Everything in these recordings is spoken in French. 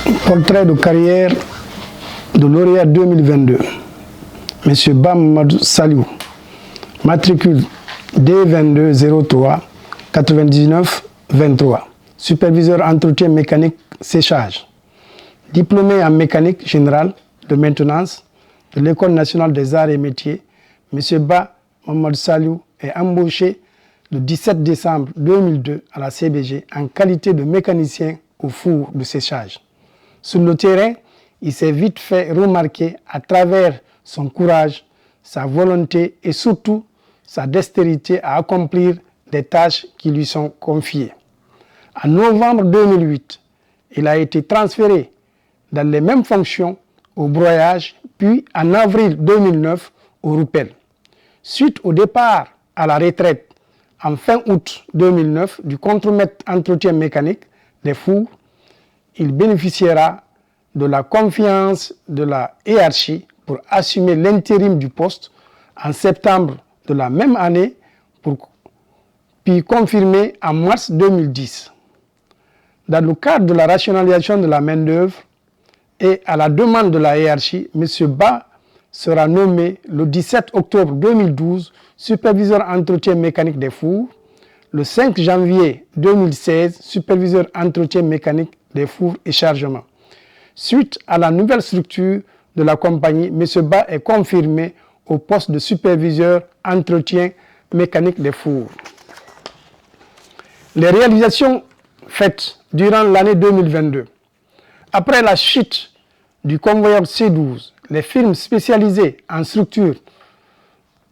Portrait de carrière de lauréat 2022. Monsieur Ba Mamadou Saliou, matricule D2203 99 23, superviseur entretien mécanique séchage, diplômé en mécanique générale de maintenance de l'École nationale des arts et métiers. Monsieur Ba Mamadou Saliou est embauché le 17 décembre 2002 à la CBG en qualité de mécanicien au four de séchage. Sur le terrain, il s'est vite fait remarquer à travers son courage, sa volonté et surtout sa dextérité à accomplir des tâches qui lui sont confiées. En novembre 2008, il a été transféré dans les mêmes fonctions au broyage, puis en avril 2009 au Roupel. Suite au départ à la retraite en fin août 2009 du contremaître entretien mécanique des fours, il bénéficiera de la confiance de la hiérarchie pour assumer l'intérim du poste en septembre de la même année, puis confirmé en mars 2010. Dans le cadre de la rationalisation de la main-d'œuvre et à la demande de la hiérarchie, M. Ba sera nommé le 17 octobre 2012 superviseur entretien mécanique des fours, le 5 janvier 2016 superviseur entretien mécanique des fours et chargements. Suite à la nouvelle structure de la compagnie, M. Ba est confirmé au poste de superviseur entretien mécanique des fours. Les réalisations faites durant l'année 2022. Après la chute du convoyeur C12, les firmes spécialisées en structures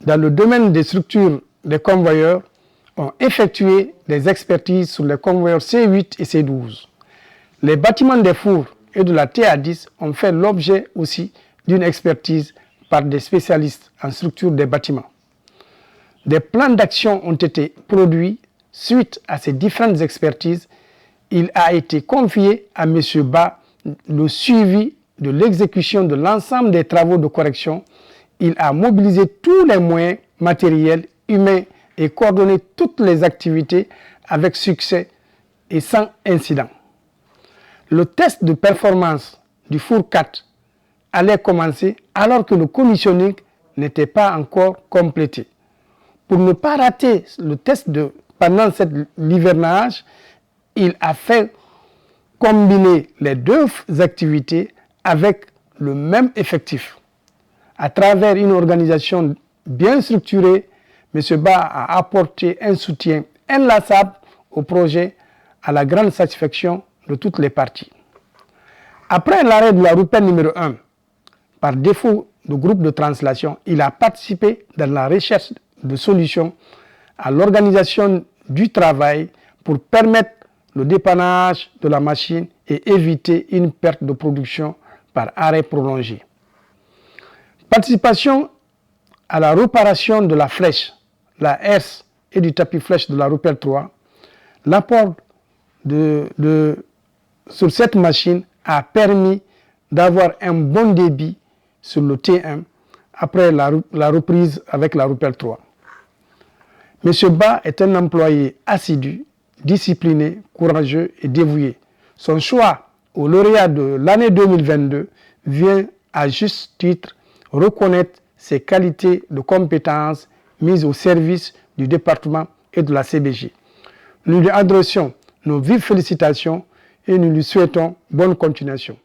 dans le domaine des structures des convoyeurs ont effectué des expertises sur les convoyeurs C8 et C12. Les bâtiments des fours et de la TA10 ont fait l'objet aussi d'une expertise par des spécialistes en structure des bâtiments. Des plans d'action ont été produits suite à ces différentes expertises. Il a été confié à M. Ba le suivi de l'exécution de l'ensemble des travaux de correction. Il a mobilisé tous les moyens matériels, humains et coordonné toutes les activités avec succès et sans incident. Le test de performance du four 4 allait commencer alors que le commissioning n'était pas encore complété. Pour ne pas rater le test pendant l'hivernage, il a fait combiner les deux activités avec le même effectif. À travers une organisation bien structurée, M. Ba a apporté un soutien inlassable au projet à la grande satisfaction de toutes les parties. Après l'arrêt de la Roupel numéro 1, par défaut de groupe de translation, il a participé dans la recherche de solutions à l'organisation du travail pour permettre le dépannage de la machine et éviter une perte de production par arrêt prolongé. Participation à la réparation de la flèche, la herse et du tapis flèche de la Roupel 3. L'apport sur cette machine a permis d'avoir un bon débit sur le T1 après la reprise avec la Roupel 3. M. Ba est un employé assidu, discipliné, courageux et dévoué. Son choix au lauréat de l'année 2022 vient à juste titre reconnaître ses qualités de compétences mises au service du département et de la CBG. Nous lui adressons nos vives félicitations et nous lui souhaitons bonne continuation.